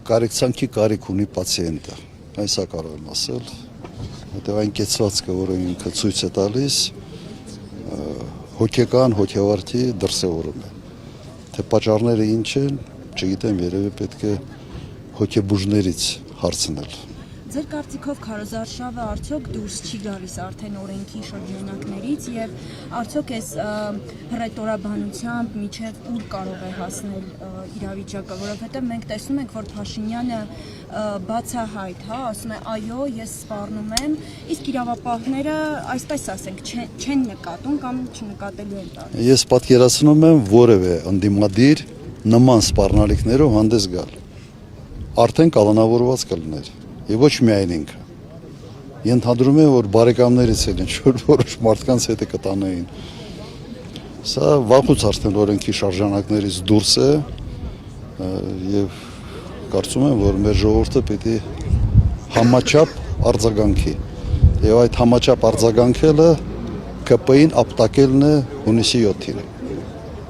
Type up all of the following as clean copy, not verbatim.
կարեկցանքի կարիք ունի պացիենտը, այսա կարող եմ ասել, որտեղ այն կեցվածքը, որը ինքը ցույց է տալիս, հոգեկան հոգեվարքի դրսևորում է, թե պատճառները ինչ են, չգիտեմ, երևի պետք է հոգեբուժներից հարցնել։ Ձեր կարծիքով քարոզարշավը արդյոք դուրս չի գալիս արդեն օրենքի շրջանակներից եւ արդյոք այս հռետորաբանությամբ միջև ուր կարող է հասնել իրավիճակը, որովհետեւ մենք տեսնում ենք, որ Փաշինյանը բացահայտ, ասում է այո, ես սպառնում եմ, իսկ իրավապահները, այսպես ասենք, չեն նկատում կամ չնկատելու են տալիս։ Ես պատկերացնում եմ որևէ ընդդիմադիր նման սպառնալիքներով հանդես գալ։ Արդեն կալանավորված կլներ։ Եվ ոչ միայն ինքը։ Ենթադրում եմ, որ բարեկամներից էլ ինչ-որ որոշ մարդկանց հետ կտանեին։ Սա վաղուց արդեն օրենքի շրջանակներից դուրս է եւ կարծում եմ, որ մեր ժողովուրդը պիտի համաչափ արձագանքի։ Եվ այդ համաչափ արձագանքելը ԿՊ-ին ապտակելն է հունիսի 7-ին։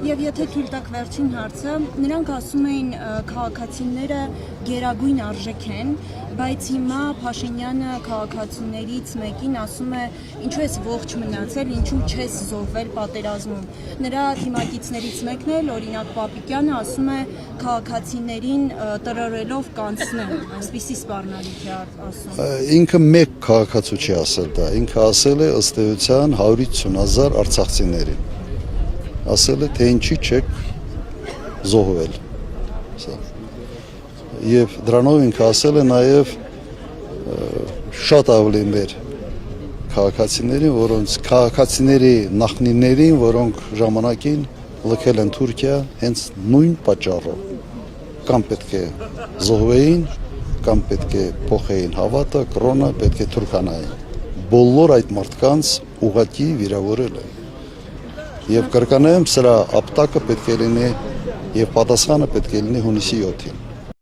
Եվ եթե թույլ տաք վերջին հարցը, նրանք ասում էին քաղաքացիները գերագույն արժեք են, բայց հիմա Փաշինյանը քաղաքացիներից մեկին ասում է, ինչու ես ողջ մնացել, ինչու չես զոհվել պատերազմում։ Նրա թիմակիցներից մեկն էլ, օրինակ Պապիկյանը, ասում է քաղաքացիներին տրորելով կանցնել, այսպիսի սպառնալիք է ասում։ Ինքը մեկ քաղաքացու չի ասել դա, ինքը ասել է ըստ էության 150,000 արցախցիներին։ Ասել է, թե ինչի չեք զոհվել։ Եվ դրանով ինքը ասել է նաև շատ ավելի մեր քաղաքացիներին, որոնց քաղաքացիների նախնիներին, որոնք ժամանակին լքել են Թուրքիա հենց նույն պատճառով։ Կամ պետք է զոհվեին, կամ պետք է փոխեին հավատը, կրոնը, պետք է թուրքանային։ Բոլոր այդ մարդկանց ուղղակի վիրավորել են։ Եվ կրկանեմ, սրա ապտակը պետք է լինի եւ պատասխանը պետք է լինի հունիսի 7-ին։